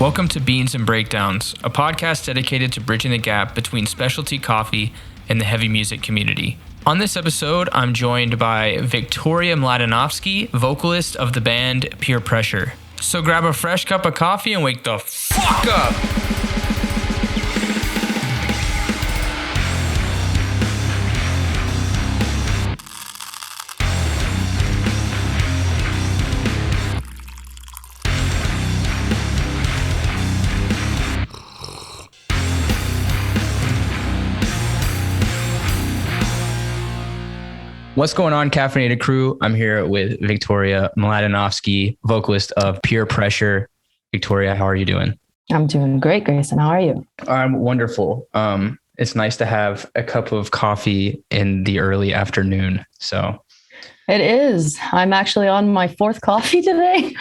Welcome to Beans and Breakdowns, a podcast dedicated to bridging the gap between specialty coffee and the heavy music community. On this episode, I'm joined by Victoria Mladenovski, vocalist of the band Peer Pressure. So grab a fresh cup of coffee and wake the fuck up! What's going on, Caffeinated crew? I'm here with Victoria Mladenovski, vocalist of Peer Pressure. Victoria, how are you doing? I'm doing great, Grayson. How are you? I'm wonderful. It's nice to have a cup of coffee in the early afternoon. So it is. I'm actually on my fourth coffee today.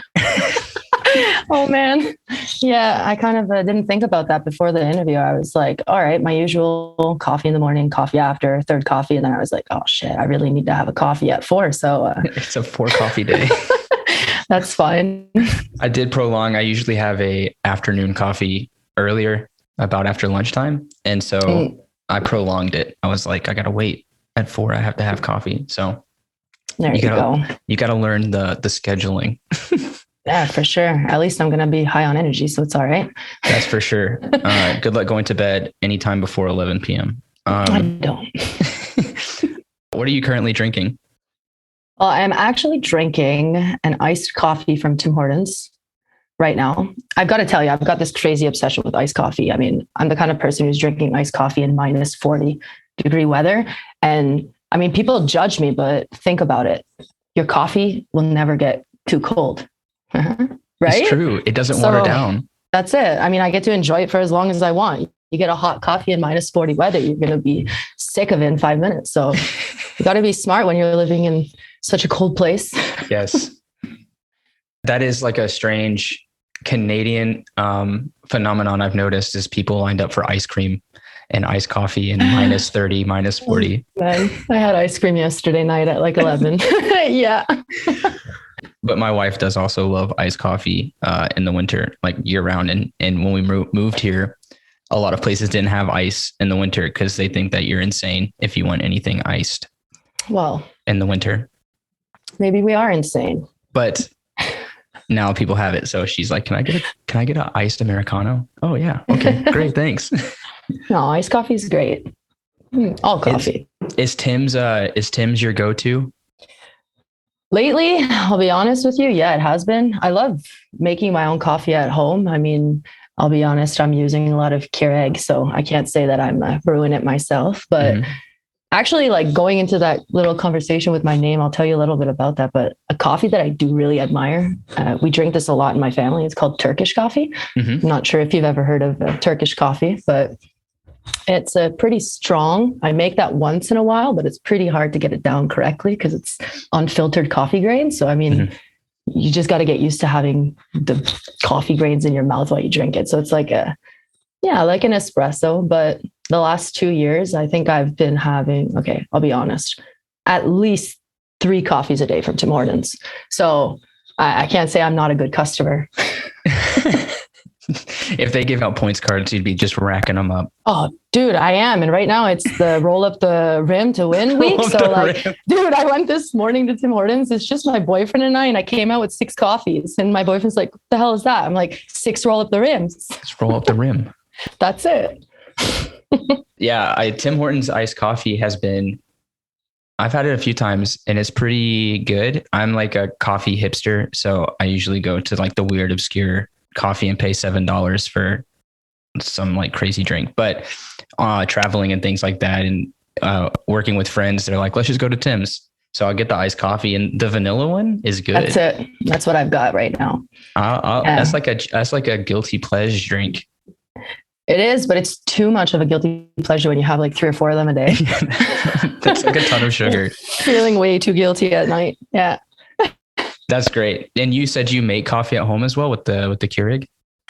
Oh, man. Yeah, I kind of didn't think about that before the interview. I was like, all right, my usual coffee in the morning, coffee after, third coffee. And then I was like, oh, shit, I really need to have a coffee at 4. So it's a 4 coffee day. That's fine. I did prolong. I usually have a afternoon coffee earlier, about after lunchtime. And so I prolonged it. I was like, I got to wait at 4. I have to have coffee. So there you go. You got to learn the scheduling. Yeah, for sure. At least I'm going to be high on energy, so it's all right. That's for sure. Good luck going to bed anytime before 11 p.m. I don't. What are you currently drinking? Well, I'm actually drinking an iced coffee from Tim Hortons right now. I've got to tell you, I've got this crazy obsession with iced coffee. I mean, I'm the kind of person who's drinking iced coffee in minus 40 degree weather. And I mean, people judge me, but think about it. Your coffee will never get too cold. Right? It's true. It doesn't water down. That's it. I mean, I get to enjoy it for as long as I want. You get a hot coffee in minus 40 weather, you're going to be sick of it in 5 minutes. So you got to be smart when you're living in such a cold place. Yes. That is like a strange Canadian phenomenon I've noticed is people lined up for ice cream and iced coffee in minus 30, minus 40. Man, I had ice cream yesterday night at like 11. Yeah. But my wife does also love iced coffee in the winter, like year round. And when we moved here, a lot of places didn't have ice in the winter because they think that you're insane if you want anything iced. Well, in the winter. Maybe we are insane. But now people have it. So she's like, can I get an iced Americano? Oh yeah. Okay, great. Thanks. No, iced coffee is great. All coffee. Is Tim's your go-to? Lately, I'll be honest with you. Yeah, it has been. I love making my own coffee at home. I mean, I'll be honest, I'm using a lot of Keurig, so I can't say that I'm brewing it myself. But actually, like going into that little conversation with my name, I'll tell you a little bit about that. But a coffee that I do really admire, we drink this a lot in my family. It's called Turkish coffee. I'm not sure if you've ever heard of Turkish coffee, but it's pretty strong. I make that once in a while, but it's pretty hard to get it down correctly because it's unfiltered coffee grains. So, I mean, you just got to get used to having the coffee grains in your mouth while you drink it. So it's like like an espresso. But the last 2 years, I think I've been having, okay, I'll be honest, at least 3 coffees a day from Tim Hortons. So I can't say I'm not a good customer. If they give out points cards, you'd be just racking them up. Oh, dude, I am. And right now it's the roll up the rim to win week. So like, dude, I went this morning to Tim Hortons. It's just my boyfriend and I came out with 6 coffees and my boyfriend's like, what the hell is that? I'm like, 6 roll up the rims. Just roll up the rim. That's it. Yeah. Tim Hortons iced coffee I've had it a few times and it's pretty good. I'm like a coffee hipster. So I usually go to like the weird, obscure coffee and pay $7 for some like crazy drink. But traveling and things like that and working with friends, they're like, let's just go to Tim's. So I'll get the iced coffee and the vanilla one is good. That's it. That's what I've got right now. That's like a guilty pleasure drink. It is, but it's too much of a guilty pleasure when you have like 3 or 4 of them a day. That's like a ton of sugar. Feeling way too guilty at night. Yeah. That's great. And you said you make coffee at home as well with the Keurig?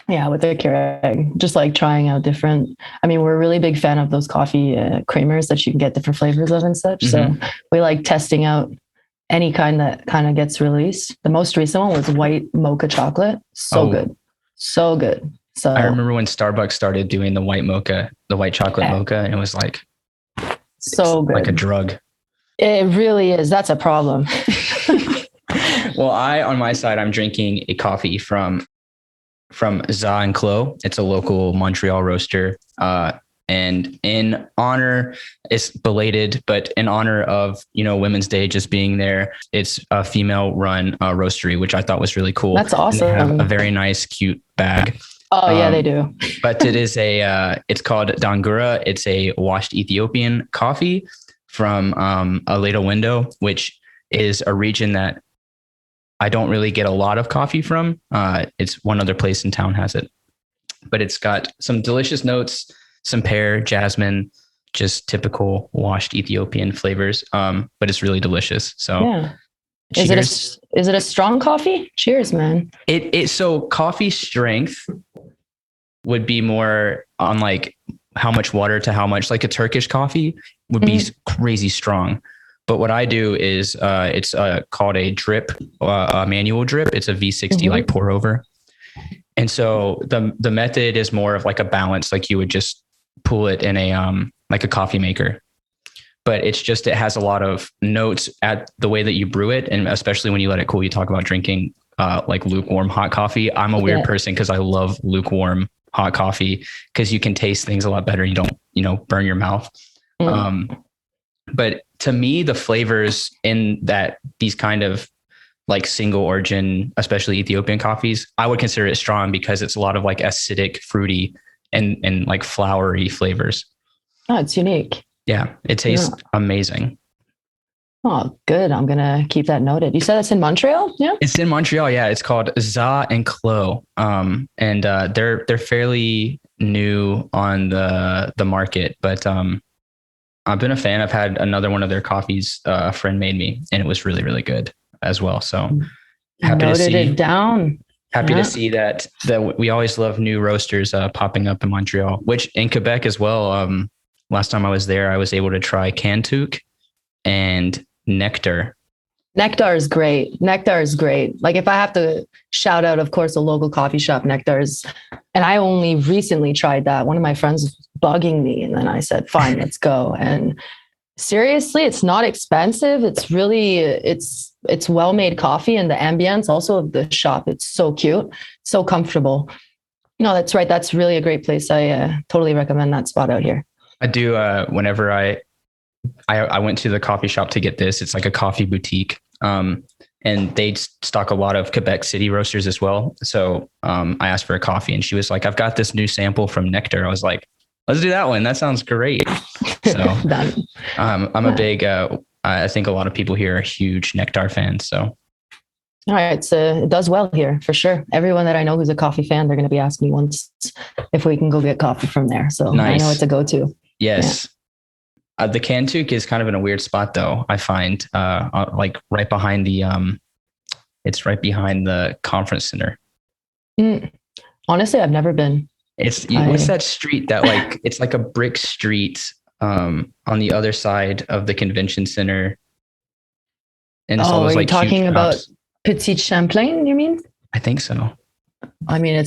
Yeah, with the Keurig. Just like trying out different. I mean, we're a really big fan of those coffee creamers that you can get different flavors of and such. So we like testing out any kind that kind of gets released. The most recent one was white mocha chocolate. So good. So good. So I remember when Starbucks started doing the white mocha, the white chocolate mocha, and it was like so good, like a drug. It really is. That's a problem. Well, on my side, I'm drinking a coffee from Za Klo. It's a local Montreal roaster. And in honor, it's belated, but in honor of, Women's Day just being there, it's a female run roastery, which I thought was really cool. That's awesome. And they have a very nice, cute bag. Oh yeah, they do. But it is it's called Dangura. It's a washed Ethiopian coffee from Aleta Wendo, which is a region that I don't really get a lot of coffee from. It's one other place in town has it, but it's got some delicious notes, some pear, jasmine, just typical washed Ethiopian flavors. But it's really delicious. So yeah. Is it a strong coffee? Cheers, man. So coffee strength would be more on like how much water to how much, like a Turkish coffee would be crazy strong. But what I do is it's called a drip, a manual drip. It's a V60 like pour over. And so the method is more of like a balance, like you would just pull it in a like a coffee maker. But it has a lot of notes at the way that you brew it. And especially when you let it cool, you talk about drinking like lukewarm hot coffee. I'm a weird person because I love lukewarm hot coffee because you can taste things a lot better. You don't, burn your mouth. But to me, the flavors in these kind of like single origin, especially Ethiopian coffees, I would consider it strong because it's a lot of like acidic, fruity and like flowery flavors. Oh, it's unique. Yeah, it tastes amazing. Oh, good. I'm going to keep that noted. You said it's in Montreal? Yeah. It's in Montreal. Yeah. It's called Za Klo. And they're fairly new on the market, but I've been a fan. I've had another one of their coffees a friend made me, and it was really, really good as well. So happy to see it down. Happy to see that we always love new roasters popping up in Montreal, which in Quebec as well. Last time I was there, I was able to try Cantuk and Nectar. Nectar is great. Like if I have to shout out, of course, a local coffee shop, Nectar's, and I only recently tried that. One of my friends was bugging me, and then I said, fine, let's go. And seriously, it's not expensive. It's really, it's well-made coffee, and the ambience also of the shop. It's so cute, so comfortable. No, that's right. That's really a great place. I totally recommend that spot out here. I do. Whenever I went to the coffee shop to get this, it's like a coffee boutique. And they stock a lot of Quebec City roasters as well. So I asked for a coffee, and she was like, I've got this new sample from Nectar. I was like, let's do that one. That sounds great. So I'm a big, I think a lot of people here are huge Nectar fans. So. All right. It does well here for sure. Everyone that I know who's a coffee fan, they're going to be asking me once if we can go get coffee from there. So nice. I know it's a go-to. Yes. Yeah. The Cantuk is kind of in a weird spot though. I find like right behind it's right behind the conference center. Honestly, I've never been. What's that street that like, it's like a brick street on the other side of the convention center. And it's all those, like, talking about Petit Champlain, you mean? I think so. I mean,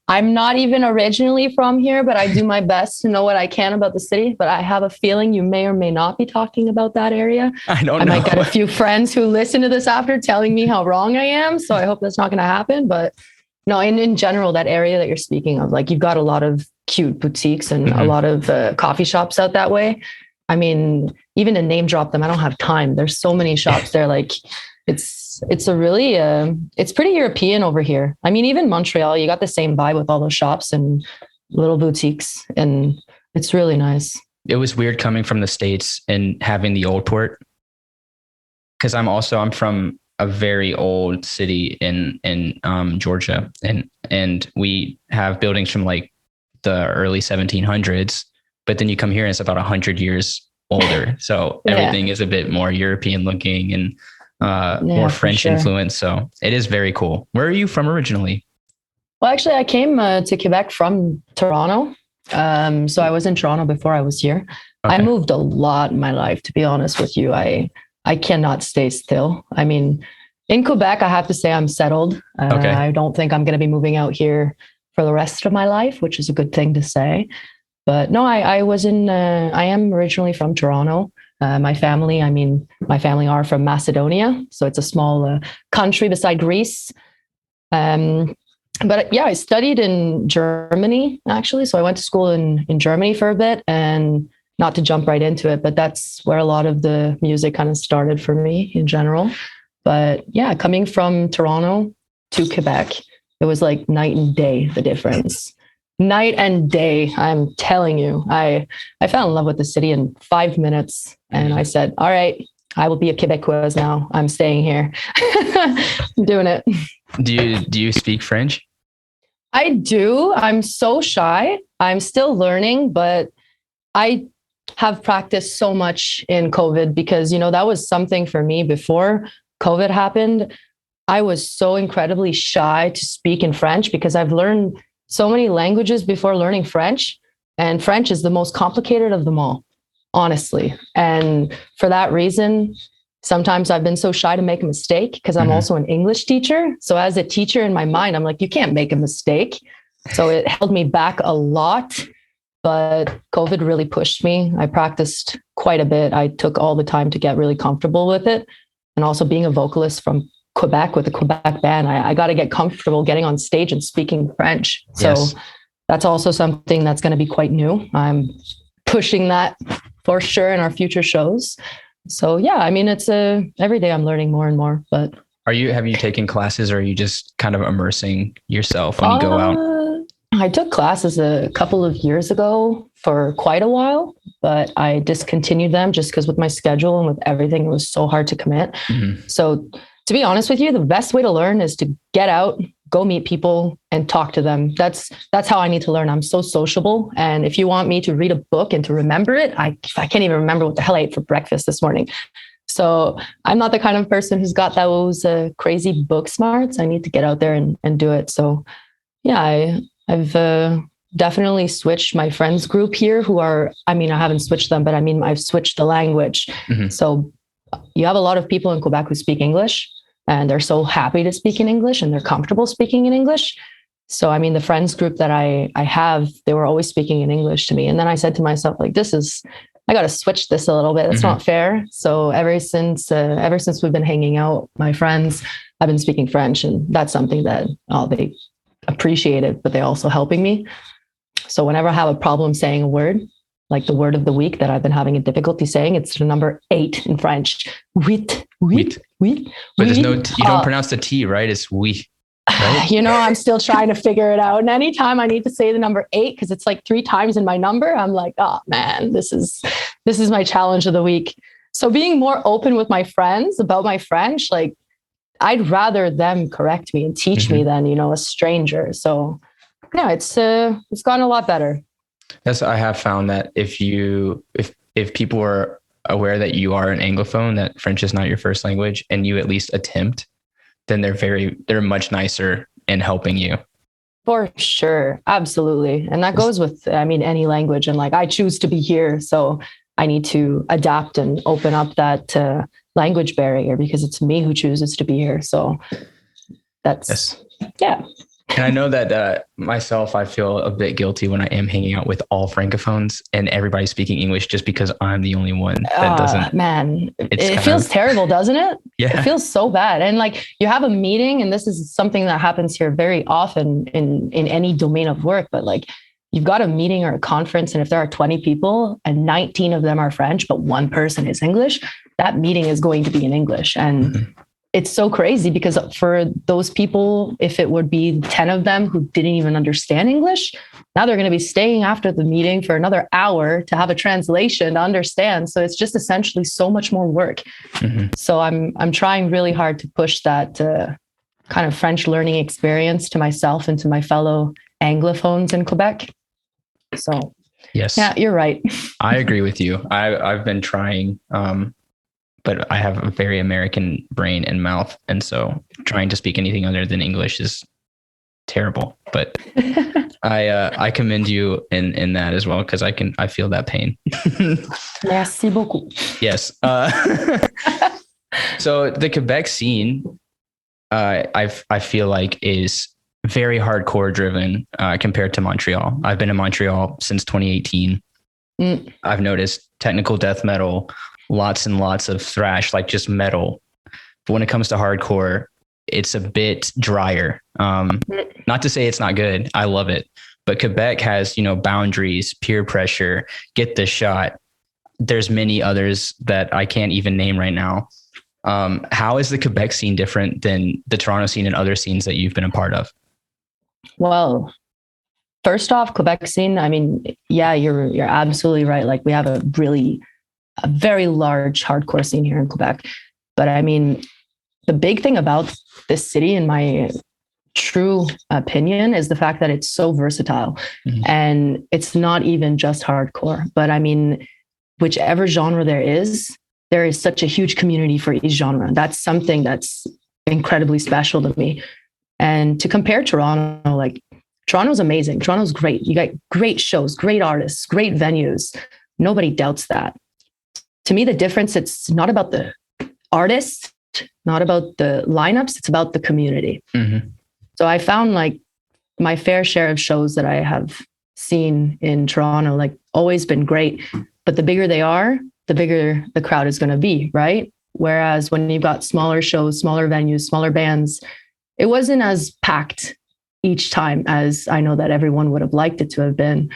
I'm not even originally from here, but I do my best to know what I can about the city. But I have a feeling you may or may not be talking about that area. I don't know. I might get a few friends who listen to this after telling me how wrong I am. So I hope that's not going to happen. But no, in general, that area that you're speaking of, like you've got a lot of cute boutiques and a lot of coffee shops out that way. I mean, even to name drop them, I don't have time. There's so many shops there. Like it's a really, it's pretty European over here. I mean, even Montreal, you got the same vibe with all those shops and little boutiques, and it's really nice. It was weird coming from the States and having the old port. Cause I'm from a very old city in Georgia, and we have buildings from like the early 1700s, but then you come here and it's about 100 years older. So everything is a bit more European looking and more French influence. So it is very cool. Where are you from originally? Well, actually, I came to Quebec from Toronto. So I was in Toronto before I was here. Okay. I moved a lot in my life, to be honest with you. I cannot stay still. I mean, In Quebec, I have to say I'm settled. Okay. I don't think I'm going to be moving out here for the rest of my life, which is a good thing to say. But no, I am originally from Toronto. My family are from Macedonia. So it's a small country beside Greece. But yeah, I studied in Germany, actually. So I went to school in Germany for a bit, and not to jump right into it, but that's where a lot of the music kind of started for me in general. But yeah, coming from Toronto to Quebec, it was like night and day, the difference. Night and day, I'm telling you. I fell in love with the city in 5 minutes, and I said, all right, I will be a Quebecoise now. I'm staying here. I'm doing it. Do you speak French? I do. I'm so shy. I'm still learning, but I have practiced so much in COVID because, that was something for me before COVID happened. I was so incredibly shy to speak in French because I've learned so many languages before learning French, and French is the most complicated of them all, honestly. And for that reason, sometimes I've been so shy to make a mistake because I'm also an English teacher. So as a teacher in my mind, I'm like, you can't make a mistake. So it held me back a lot, but COVID really pushed me. I practiced quite a bit. I took all the time to get really comfortable with it. And also being a vocalist from Quebec with a Quebec band, I got to get comfortable getting on stage and speaking French. So that's also something that's going to be quite new. I'm pushing that for sure in our future shows. So yeah, I mean, it's every day I'm learning more and more, but. Have you taken classes, or are you just kind of immersing yourself when you go out? I took classes a couple of years ago for quite a while, but I discontinued them just because with my schedule and with everything, it was so hard to commit. So to be honest with you, the best way to learn is to get out, go meet people and talk to them. That's how I need to learn. I'm so sociable. And if you want me to read a book and to remember it, I can't even remember what the hell I ate for breakfast this morning. So I'm not the kind of person who's got those crazy book smarts. I need to get out there and do it. So yeah, I've definitely switched my friends group here I haven't switched them, but I've switched the language. So you have a lot of people in Quebec who speak English, and they're so happy to speak in English and they're comfortable speaking in English. So, the friends group that I have, they were always speaking in English to me. And then I said to myself, like, I got to switch this a little bit. It's not fair. So ever since we've been hanging out, my friends, I've been speaking French, and that's something that they appreciate it, but they also helping me. So whenever I have a problem saying a word, like the word of the week that I've been having a difficulty saying, it's the number 8 in French. Huit. But there's you don't pronounce the T, right? It's oui. Right? I'm still trying to figure it out. And anytime I need to say the number 8, because it's like 3 times in my number, I'm like, oh man, this is my challenge of the week. So being more open with my friends about my French, like I'd rather them correct me and teach me than, a stranger. So yeah, it's gotten a lot better. Yes, I have found that if people are aware that you are an Anglophone, that French is not your first language, and you at least attempt, then they're much nicer in helping you. For sure. Absolutely. And that goes with, any language. And like, I choose to be here, so I need to adapt and open up that language barrier because it's me who chooses to be here. So that's, yeah. And I know that myself, I feel a bit guilty when I am hanging out with all Francophones and everybody's speaking English just because I'm the only one that doesn't. Man, it feels terrible, doesn't it? Yeah. It feels so bad. And like you have a meeting, and this is something that happens here very often in any domain of work, but like you've got a meeting or a conference, and if there are 20 people and 19 of them are French, but one person is English, that meeting is going to be in English. And it's so crazy because for those people, if it would be 10 of them who didn't even understand English, now they're going to be staying after the meeting for another hour to have a translation to understand. So it's just essentially so much more work. So I'm trying really hard to push that kind of French learning experience to myself and to my fellow Anglophones in Quebec. So yes, yeah, you're right. I agree with you. I've been trying, but I have a very American brain and mouth. And so trying to speak anything other than English is terrible, but I commend you in that as well. Cause I feel that pain. Merci beaucoup. Yes. So the Quebec scene, I feel like is very hardcore driven compared to Montreal. I've been in Montreal since 2018. I've noticed technical death metal, lots and lots of thrash, like just metal. But when it comes to hardcore, it's a bit drier. Not to say it's not good. I love it. But Quebec has, boundaries, peer pressure, get the shot. There's many others that I can't even name right now. How is the Quebec scene different than the Toronto scene and other scenes that you've been a part of? Well, first off, Quebec scene, I mean, yeah, you're absolutely right. Like we have a very large hardcore scene here in Quebec. But I mean, the big thing about this city, in my true opinion, is the fact that it's so versatile. And it's not even just hardcore, but I mean, whichever genre there is such a huge community for each genre. That's something that's incredibly special to me. And to compare Toronto, like Toronto's amazing. Toronto's great. You got great shows, great artists, great venues. Nobody doubts that. To me, the difference, it's not about the artists, not about the lineups, it's about the community. So I found like my fair share of shows that I have seen in Toronto, like always been great. But the bigger they are, the bigger the crowd is going to be, right? Whereas when you've got smaller shows, smaller venues, smaller bands, it wasn't as packed each time as I know that everyone would have liked it to have been.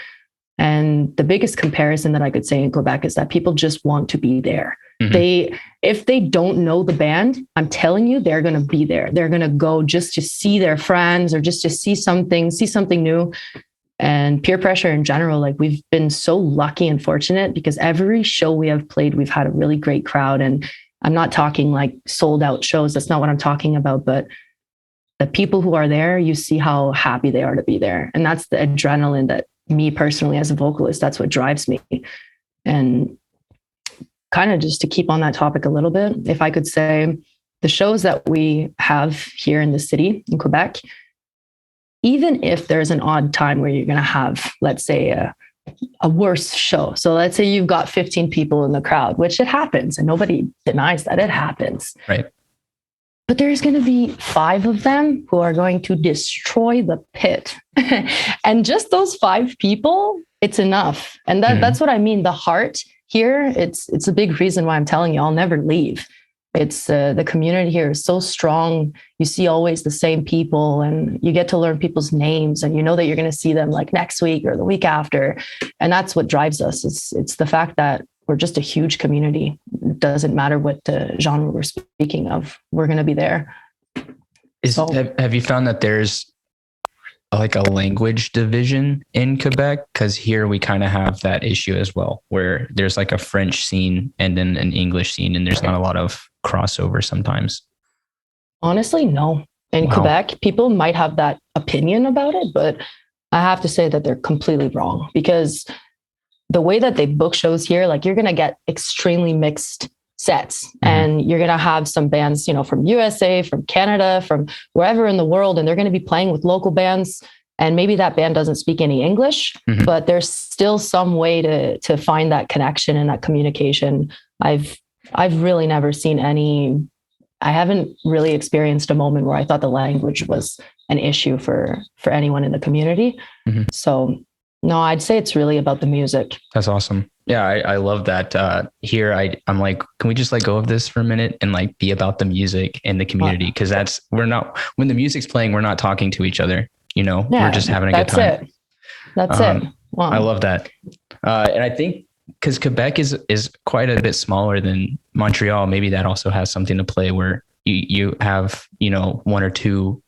And the biggest comparison that I could say in Quebec is that people just want to be there. If they don't know the band, I'm telling you, they're going to be there. They're going to go just to see their friends or just to see something new. And peer pressure in general, like we've been so lucky and fortunate because every show we have played, we've had a really great crowd. And I'm not talking like sold out shows. That's not what I'm talking about. But the people who are there, you see how happy they are to be there. And that's the adrenaline that me personally as a vocalist, that's what drives me. And kind of just to keep on that topic a little bit, if I could say the shows that we have here in the city in Quebec, even if there's an odd time where you're going to have, let's say, a worse show. So let's say you've got 15 people in the crowd, which it happens and nobody denies that it happens. Right. But there's going to be 5 of them who are going to destroy the pit. And just those 5 people, it's enough. And that's what I mean. The heart here, it's a big reason why I'm telling you, I'll never leave. It's the community here is so strong. You see always the same people and you get to learn people's names and you know that you're going to see them like next week or the week after. And that's what drives us. It's the fact that we're just a huge community. It doesn't matter what the genre we're speaking of. We're going to be there. Have you found that there's like a language division in Quebec? Because here we kind of have that issue as well, where there's like a French scene and then an English scene, and there's not a lot of crossover sometimes. Honestly, no. In Quebec, people might have that opinion about it, but I have to say that they're completely wrong because the way that they book shows here, like you're going to get extremely mixed sets and you're going to have some bands, from USA, from Canada, from wherever in the world, and they're going to be playing with local bands. And maybe that band doesn't speak any English, but there's still some way to find that connection and that communication. I've really never seen I haven't really experienced a moment where I thought the language was an issue for anyone in the community. So no, I'd say it's really about the music. That's awesome. Yeah, I love that. Here, I'm like, can we just let go of this for a minute and like be about the music and the community? Because when the music's playing, we're not talking to each other. We're just having a good time. That's it. Wow. I love that. And I think because Quebec is quite a bit smaller than Montreal, maybe that also has something to play where you have, 1 or 2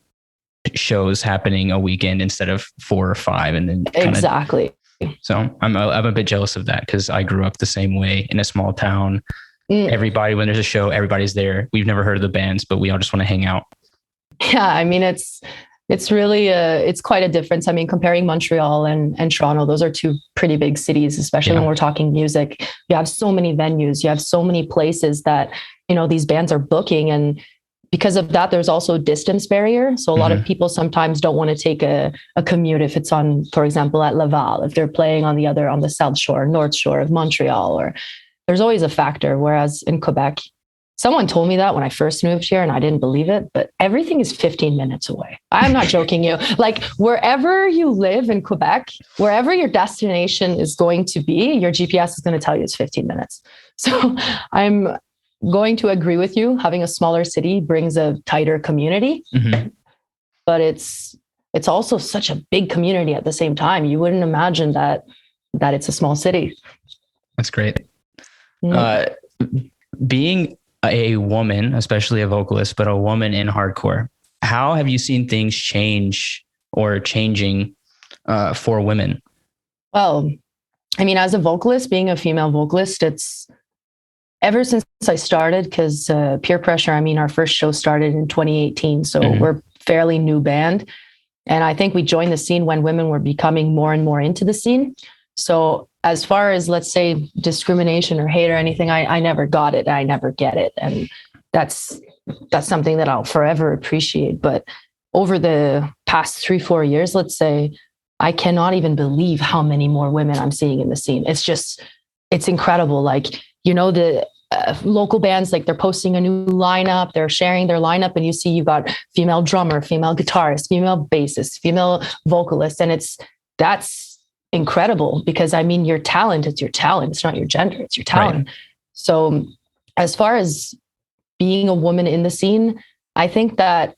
shows happening a weekend instead of 4 or 5. And then exactly. So I'm a bit jealous of that because I grew up the same way in a small town. Everybody, when there's a show, everybody's there. We've never heard of the bands, but we all just want to hang out. Yeah. I mean, it's really it's quite a difference. I mean, comparing Montreal and Toronto, those are 2 pretty big cities, especially when we're talking music. You have so many venues, you have so many places that, these bands are booking. And because of that, there's also a distance barrier. So a lot of people sometimes don't want to take a commute if it's on, for example, at Laval, if they're playing on the South Shore, North Shore of Montreal, or there's always a factor. Whereas in Quebec, Someone told me that when I first moved here and I didn't believe it, but everything is 15 minutes away. I'm not joking you. Like wherever you live in Quebec, wherever your destination is going to be, your GPS is going to tell you it's 15 minutes. So I'm going to agree with you. Having a smaller city brings a tighter community, but it's also such a big community at the same time. You wouldn't imagine that it's a small city. That's great. Being a woman, especially a vocalist, but a woman in hardcore, how have you seen things change or changing for women? Well, I mean, as a vocalist, being a female vocalist, it's ever since I started, because peer pressure, I mean, our first show started in 2018. So we're fairly new band. And I think we joined the scene when women were becoming more and more into the scene. So as far as, let's say, discrimination or hate or anything, I never got it. I never get it. And that's something that I'll forever appreciate. But over the past 3-4 years, let's say, I cannot even believe how many more women I'm seeing in the scene. It's incredible. Like, you know, the local bands, like they're posting a new lineup, they're sharing their lineup, and you see you've got female drummer, female guitarist, female bassist, female vocalist. And that's incredible, because I mean, your talent, it's your talent. It's not your gender, it's your talent. Right. So as far as being a woman in the scene, I think that,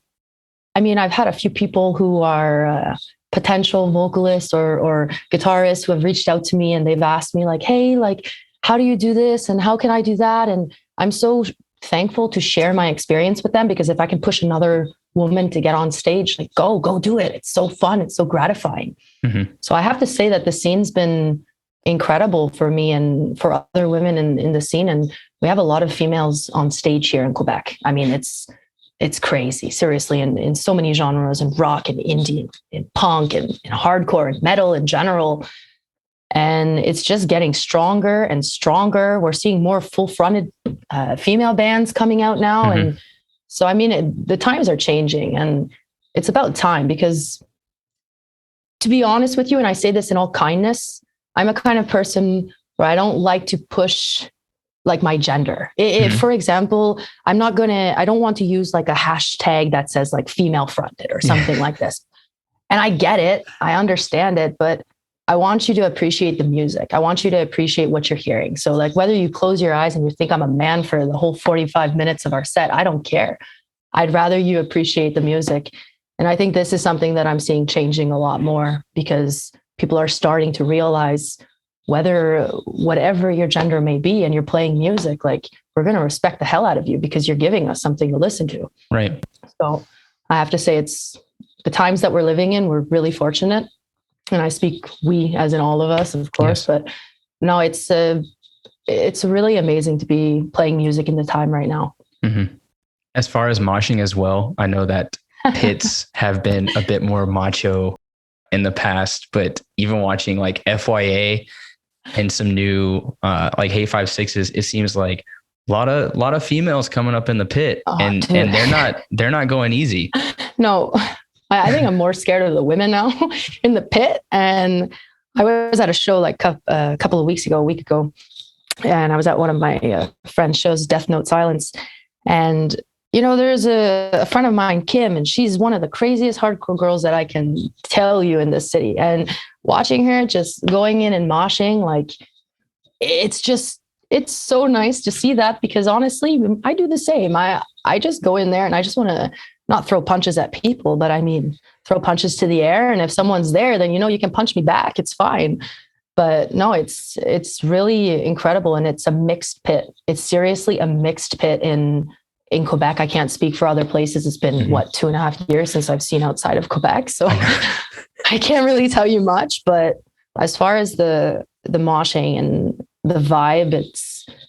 I mean, I've had a few people who are potential vocalists or guitarists who have reached out to me, and they've asked me like, hey, like, how do you do this? And how can I do that? And I'm so thankful to share my experience with them, because if I can push another woman to get on stage, like go do it. It's so fun. It's so gratifying. So I have to say that the scene's been incredible for me and for other women in the scene. And we have a lot of females on stage here in Quebec. I mean, it's crazy, seriously, in so many genres, and rock and indie and punk and hardcore and metal in general. And it's just getting stronger and stronger. We're seeing more full-fronted female bands coming out now. And so, I mean, the times are changing, and it's about time, because to be honest with you, and I say this in all kindness, I'm a kind of person where I don't like to push like my gender. If, for example, I don't want to use like a hashtag that says like female fronted or something like this. And I get it. I understand it, but I want you to appreciate the music. I want you to appreciate what you're hearing. So like, whether you close your eyes and you think I'm a man for the whole 45 minutes of our set, I don't care. I'd rather you appreciate the music. And I think this is something that I'm seeing changing a lot more, because people are starting to realize, whatever your gender may be and you're playing music, like, we're going to respect the hell out of you because you're giving us something to listen to. Right. So I have to say, it's the times that we're living in, we're really fortunate. And I speak we as in all of us, of course, but no, it's really amazing to be playing music in the time right now. As far as moshing as well, I know that pits have been a bit more macho in the past, but even watching like FYA and some new like Hey 5-6s, it seems like a lot of females coming up in the pit, and they're not going easy. No, I think I'm more scared of the women now in the pit. And I was at a show like a couple of weeks ago, a week ago, and I was at one of my friend's shows, Death Note Silence. And, you know, there's a friend of mine, Kim, and she's one of the craziest hardcore girls that I can tell you in this city. And watching her just going in and moshing, like, it's so nice to see that, because honestly, I do the same. I just go in there and I just want to not throw punches at people, but I mean, throw punches to the air. And if someone's there, then, you know, you can punch me back. It's fine. But no, it's really incredible. And it's a mixed pit. It's seriously a mixed pit in Quebec. I can't speak for other places. It's been 2.5 years since I've seen outside of Quebec. So I can't really tell you much, but as far as the moshing and the vibe,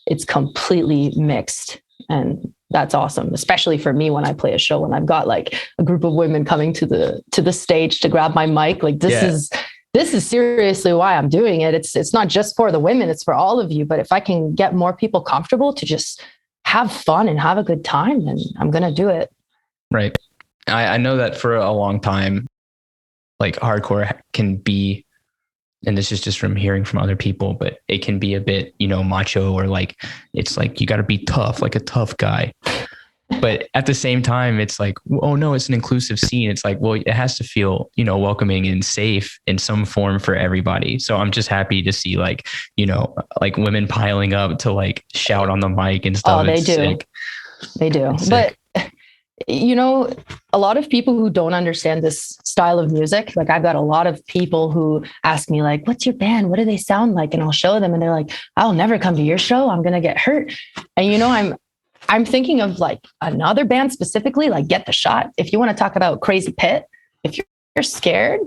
it's completely mixed. And that's awesome, especially for me when I play a show and I've got like a group of women coming to the stage to grab my mic. Like, this is seriously why I'm doing it. It's not just for the women, it's for all of you. But if I can get more people comfortable to just have fun and have a good time, then I'm going to do it. Right. I know that for a long time, like, hardcore can be and this is just from hearing from other people, but it can be a bit, macho, or like, it's like, you got to be tough, like a tough guy. But at the same time, it's like, oh no, it's an inclusive scene. It's like, well, it has to feel, welcoming and safe in some form for everybody. So I'm just happy to see like, like women piling up to like shout on the mic and stuff. Oh, they do. Sick. They do. But a lot of people who don't understand this style of music, like I've got a lot of people who ask me like, what's your band? What do they sound like? And I'll show them and they're like, I'll never come to your show. I'm going to get hurt. And I'm thinking of like another band specifically, like Get the Shot. If you want to talk about Crazy Pit, if you're scared,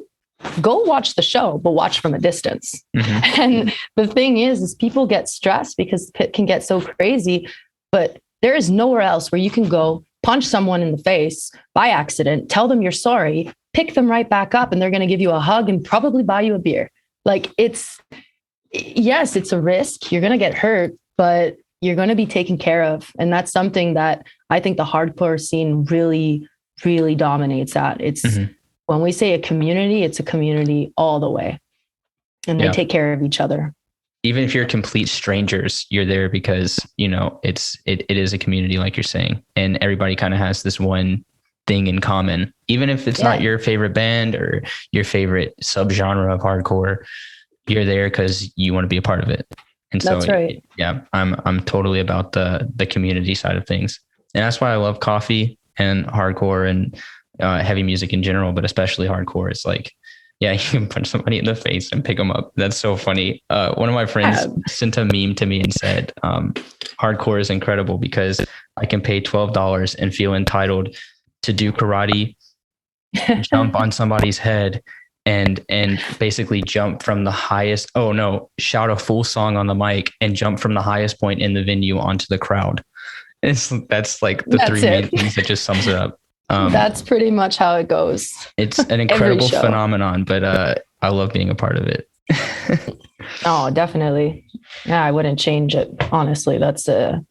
go watch the show, but watch from a distance. Mm-hmm. And the thing is people get stressed because Pit can get so crazy, but there is nowhere else where you can go punch someone in the face by accident, tell them you're sorry, pick them right back up, and they're going to give you a hug and probably buy you a beer. Like yes, it's a risk. You're going to get hurt, but you're going to be taken care of. And that's something that I think the hardcore scene really, really dominates at. It's when we say a community, it's a community all the way. And they take care of each other. Even if you're complete strangers, you're there because, it is a community, like you're saying, and everybody kind of has this one thing in common, even if it's not your favorite band or your favorite subgenre of hardcore, you're there because you want to be a part of it. And so, that's right. I'm totally about the community side of things. And that's why I love coffee and hardcore and heavy music in general, but especially hardcore. It's like, you can punch somebody in the face and pick them up. That's so funny. One of my friends sent a meme to me and said, hardcore is incredible because I can pay $12 and feel entitled to do karate, jump on somebody's head, and basically jump from the highest, shout a full song on the mic and jump from the highest point in the venue onto the crowd. That's like the three main things that just sums it up. That's pretty much how it goes. It's an incredible phenomenon, but I love being a part of it. Oh, definitely. Yeah, I wouldn't change it. Honestly, that's the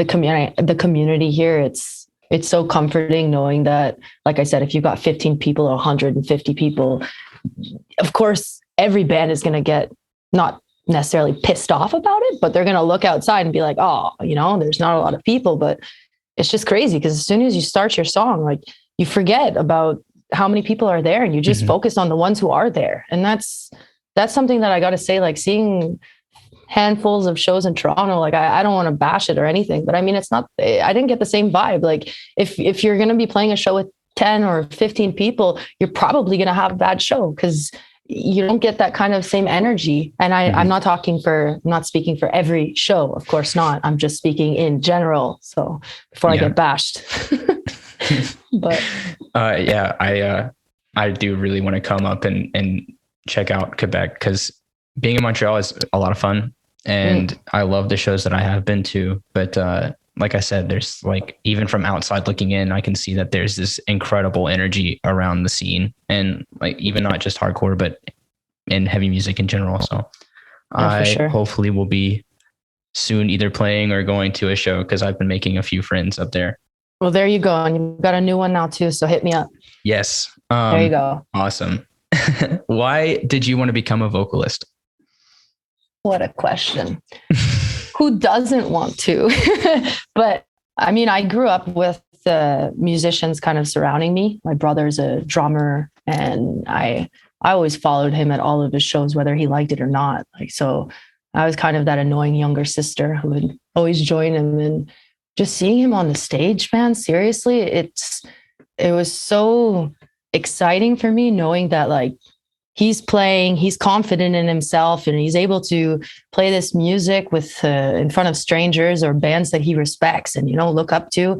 community here. It's so comforting knowing that, like I said, if you've got 15 people or 150 people, of course, every band is going to get not necessarily pissed off about it, but they're going to look outside and be like, oh, there's not a lot of people, but it's just crazy because as soon as you start your song, like you forget about how many people are there and you just focus on the ones who are there. And that's something that I got to say, like seeing handfuls of shows in Toronto, like I don't want to bash it or anything, but I mean, I didn't get the same vibe. Like if you're going to be playing a show with 10 or 15 people, you're probably going to have a bad show because you don't get that kind of same energy. And I'm not speaking for every show. Of course not. I'm just speaking in general. So before I get bashed, but I do really want to come up and check out Quebec because being in Montreal is a lot of fun. And I love the shows that I have been to, but like I said, there's like, even from outside looking in, I can see that there's this incredible energy around the scene and like, even not just hardcore, but in heavy music in general. So hopefully will be soon either playing or going to a show because I've been making a few friends up there. Well, there you go. And you've got a new one now too. So hit me up. Yes. There you go. Awesome. Why did you want to become a vocalist? What a question. Who doesn't want to? But I mean, I grew up with the musicians kind of surrounding me. My brother's a drummer and I always followed him at all of his shows, whether he liked it or not. Like, so I was kind of that annoying younger sister who would always join him, and just seeing him on the stage, man, seriously, it was so exciting for me knowing that like, he's playing, he's confident in himself, and he's able to play this music with in front of strangers or bands that he respects and, look up to.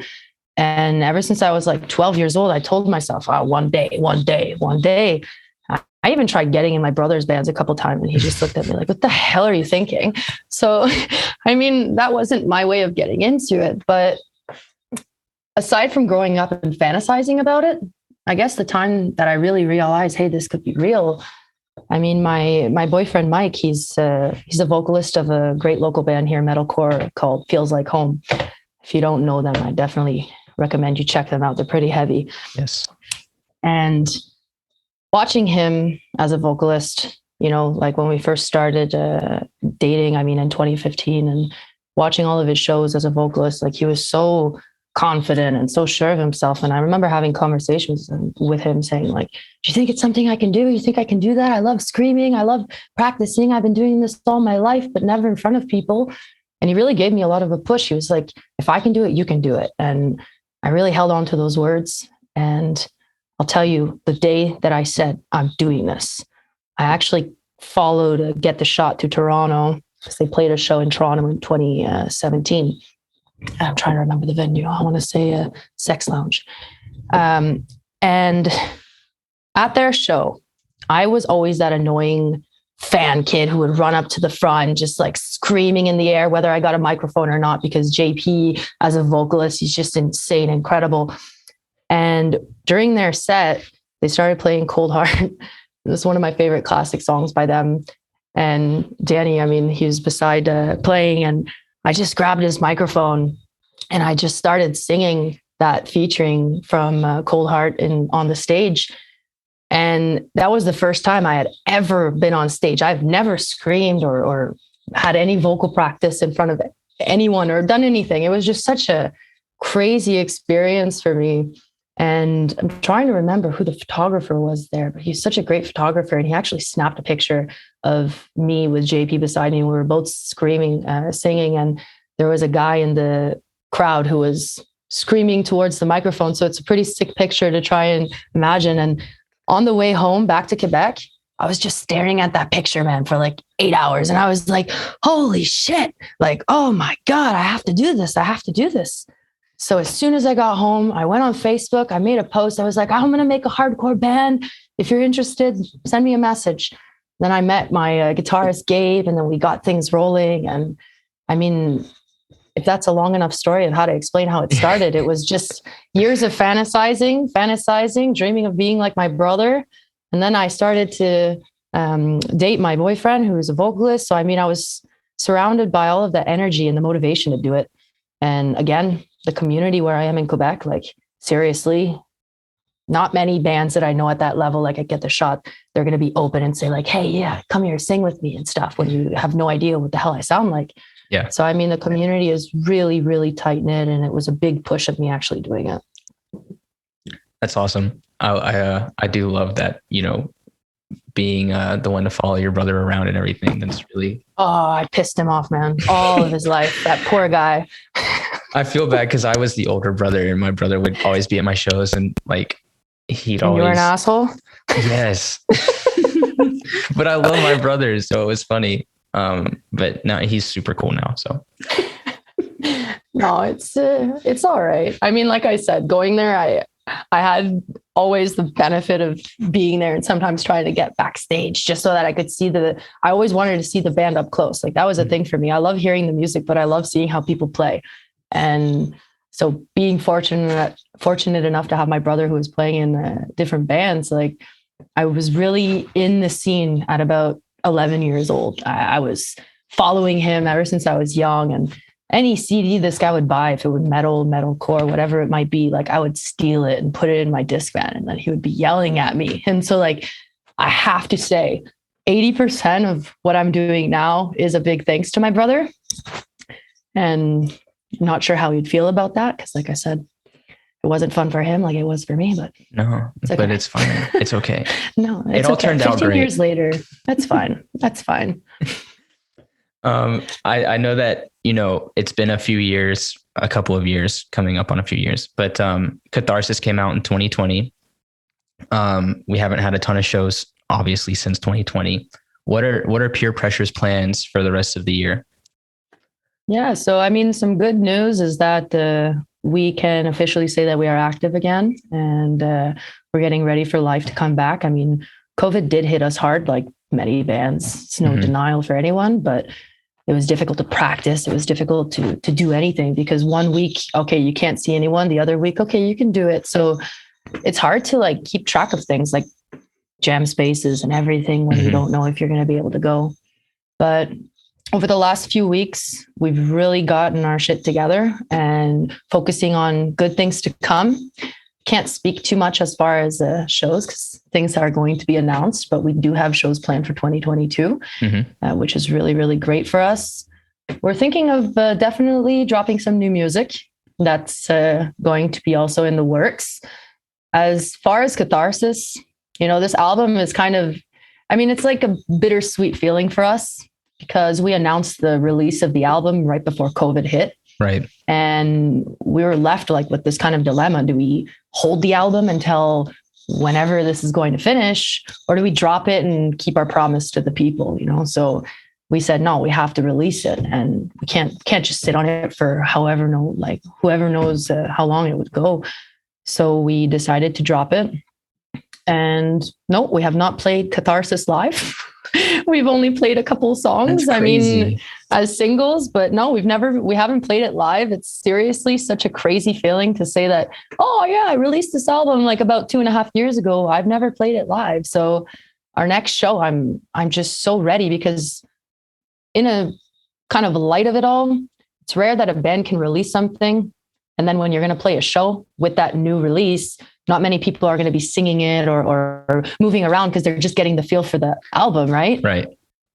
And ever since I was like 12 years old, I told myself, one day. I even tried getting in my brother's bands a couple of times, and he just looked at me like, what the hell are you thinking? So, I mean, that wasn't my way of getting into it. But aside from growing up and fantasizing about it, I guess the time that I really realized, hey, this could be real. I mean, my boyfriend, Mike, he's a vocalist of a great local band here, metalcore, called Feels Like Home. If you don't know them, I definitely recommend you check them out. They're pretty heavy. Yes. And watching him as a vocalist like when we first started dating, I mean, in 2015, and watching all of his shows as a vocalist, like he was so confident and so sure of himself. And I remember having conversations with him saying, like, do you think it's something I can do? You think I can do that? I love screaming. I love practicing. I've been doing this all my life, but never in front of people. And he really gave me a lot of a push. He was like, if I can do it, you can do it. And I really held on to those words. And I'll tell you, the day that I said, I'm doing this, I actually followed Get the Shot to Toronto, because they played a show in Toronto in 2017. I'm trying to remember the venue. I want to say a Sex Lounge. And at their show, I was always that annoying fan kid who would run up to the front, just like screaming in the air, whether I got a microphone or not, because JP as a vocalist, he's just insane, incredible. And during their set, they started playing Cold Heart. It was one of my favorite classic songs by them. And Danny, I mean, he was beside playing, and I just grabbed his microphone and I just started singing that featuring from Cold Heart on the stage. And that was the first time I had ever been on stage. I've never screamed or had any vocal practice in front of anyone or done anything. It was just such a crazy experience for me. And I'm trying to remember who the photographer was there, but he's such a great photographer. And he actually snapped a picture of me with JP beside me. We were both screaming, singing. And there was a guy in the crowd who was screaming towards the microphone. So it's a pretty sick picture to try and imagine. And on the way home back to Quebec, I was just staring at that picture, man, for like 8 hours. And I was like, holy shit, like, oh my God, I have to do this. I have to do this. So as soon as I got home, I went on Facebook, I made a post. I was like, I'm going to make a hardcore band. If you're interested, send me a message. Then I met my guitarist, Gabe, and then we got things rolling. And I mean, if that's a long enough story of how to explain how it started, it was just years of fantasizing, dreaming of being like my brother. And then I started to date my boyfriend, who was a vocalist. So, I mean, I was surrounded by all of that energy and the motivation to do it. And again, the community where I am in Quebec, like seriously, not many bands that I know at that level, like I Get the Shot, they're going to be open and say like, hey, yeah, come here, sing with me and stuff when you have no idea what the hell I sound like. Yeah. So, I mean, the community is really, really tight knit, and it was a big push of me actually doing it. That's awesome. I do love that, being the one to follow your brother around and everything. That's really. Oh, I pissed him off, man. All of his life. That poor guy. I feel bad because I was the older brother, and my brother would always be at my shows, and like he'd always. You were an asshole? Yes. But I love my brother, so it was funny. But now he's super cool now. So. No, it's all right. I mean, like I said, going there, I had always the benefit of being there and sometimes trying to get backstage just so that I could see I always wanted to see the band up close. Like that was a thing for me. I love hearing the music, but I love seeing how people play. And so being fortunate enough to have my brother who was playing in different bands, like I was really in the scene at about 11 years old. I was following him ever since I was young, and any CD this guy would buy, if it was metalcore, whatever it might be, like I would steal it and put it in my disc van, and then he would be yelling at me. And so like, I have to say 80% of what I'm doing now is a big thanks to my brother. And I'm not sure how he'd feel about that, because like I said, it wasn't fun for him like it was for me, but no, it's okay. But it's fine. It's okay. No, it's it all okay. turned out 15 great. years later, that's fine. That's fine. I know that, it's been a couple of years, coming up on a few years, but Catharsis came out in 2020. We haven't had a ton of shows, obviously, since 2020. What are Peer Pressure's plans for the rest of the year? Yeah, so I mean, some good news is that we can officially say that we are active again, and we're getting ready for life to come back. I mean, COVID did hit us hard, like many bands. It's no denial for anyone, but it was difficult to practice. It was difficult to do anything, because one week, okay, you can't see anyone. The other week, okay, you can do it. So it's hard to like keep track of things like jam spaces and everything when you don't know if you're going to be able to go. But over the last few weeks, we've really gotten our shit together and focusing on good things to come. can't speak too much as far as shows because things are going to be announced, but we do have shows planned for 2022, which is really, really great for us. We're thinking of definitely dropping some new music. That's going to be also in the works. As far as catharsis, this album is kind of, it's like a bittersweet feeling for us because we announced the release of the album right before COVID hit. Right. And we were left like with this kind of dilemma. Do we hold the album until whenever this is going to finish, or do we drop it and keep our promise to the people, So we said, no, we have to release it, and we can't just sit on it for whoever knows how long it would go. So we decided to drop it. And no, we have not played Catharsis live. We've only played a couple songs. As singles, but no, we haven't played it live. It's seriously such a crazy feeling to say that, oh yeah, I released this album like about 2.5 years ago. I've never played it live. So our next show, I'm just so ready because in a kind of light of it all, it's rare that a band can release something. And then when you're going to play a show with that new release, not many people are going to be singing it or moving around because they're just getting the feel for the album, right? Right.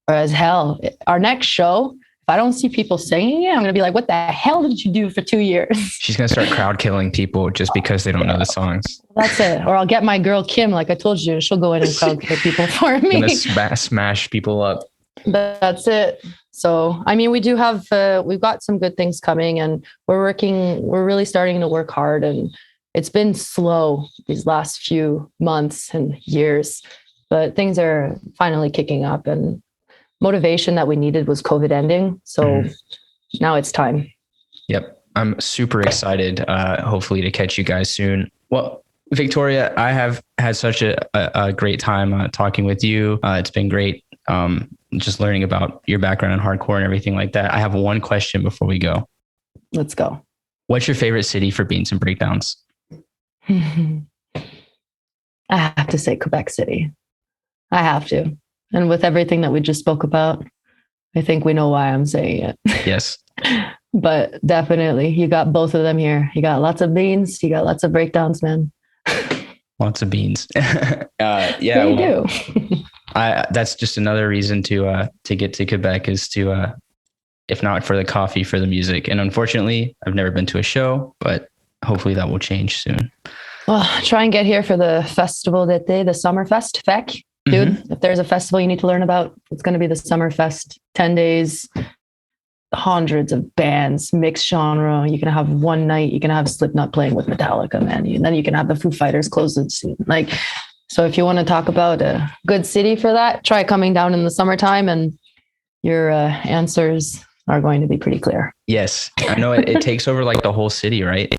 Whereas hell, our next show, if I don't see people singing it, I'm going to be like, what the hell did you do for 2 years? She's going to start crowd killing people just because they don't know the songs. That's it. Or I'll get my girl, Kim, like I told you, she'll go in and crowd kill people for me. Gonna smash people up. That's it. So, we do have, we've got some good things coming, and we're really starting to work hard, and it's been slow these last few months and years, but things are finally kicking up, and motivation that we needed was COVID ending. So now it's time. Yep. I'm super excited, hopefully to catch you guys soon. Well, Victoria, I have had such a great time talking with you. It's been great. Just learning about your background in hardcore and everything like that. I have one question before we go. Let's go. What's your favorite city for Beans and Breakdowns? I have to say Quebec City. I have to. And with everything that we just spoke about, I think we know why I'm saying it. Yes. But definitely, you got both of them here. You got lots of beans. You got lots of breakdowns, man. Lots of beans. Yeah, you do. That's just another reason to get to Quebec is to, if not for the coffee, for the music. And unfortunately, I've never been to a show, but hopefully that will change soon. Well, try and get here for the Festival d'été, the Summerfest, FEC. Dude, if there's a festival you need to learn about, it's going to be the Summerfest. 10 days, hundreds of bands, mixed genre. You can have one night, you can have Slipknot playing with Metallica, man. And then you can have the Foo Fighters close the scene. So if you want to talk about a good city for that, try coming down in the summertime and your answers are going to be pretty clear. Yes. I know it takes over like the whole city, right?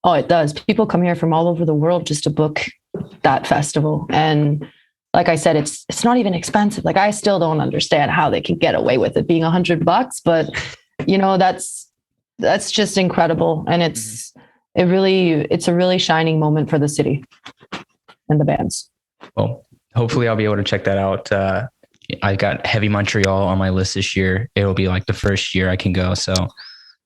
Oh, it does. People come here from all over the world just to book that festival. And like I said, it's not even expensive. Like I still don't understand how they can get away with it being $100, but that's just incredible. And it's a really shining moment for the city and the bands. Well, hopefully I'll be able to check that out. I got Heavy Montreal on my list this year. It'll be like the first year I can go. So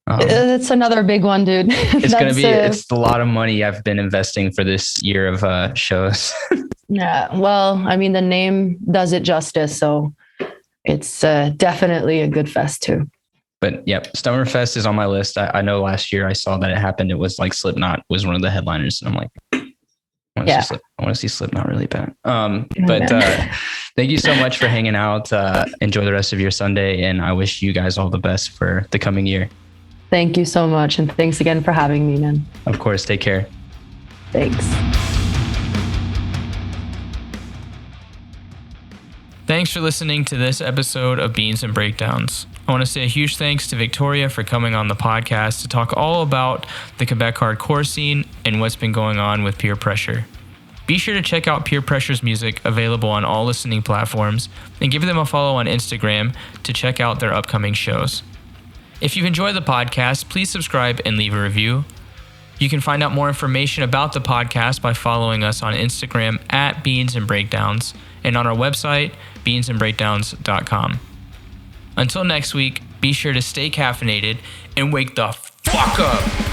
it's another big one, dude. It's a lot of money I've been investing for this year of shows. Yeah. Well, the name does it justice. So it's definitely a good fest too. But yep, Summerfest is on my list. I know last year I saw that it happened. It was like Slipknot was one of the headliners. And I'm like, I want to see Slipknot really bad. Thank you so much for hanging out. Enjoy the rest of your Sunday. And I wish you guys all the best for the coming year. Thank you so much. And thanks again for having me, man. Of course. Take care. Thanks. Thanks for listening to this episode of Beans and Breakdowns. I want to say a huge thanks to Victoria for coming on the podcast to talk all about the Quebec hardcore scene and what's been going on with Peer Pressure. Be sure to check out Peer Pressure's music available on all listening platforms and give them a follow on Instagram to check out their upcoming shows. If you've enjoyed the podcast, please subscribe and leave a review. You can find out more information about the podcast by following us on Instagram at Beans and Breakdowns and on our website, beansandbreakdowns.com. Until next week, be sure to stay caffeinated and wake the fuck up.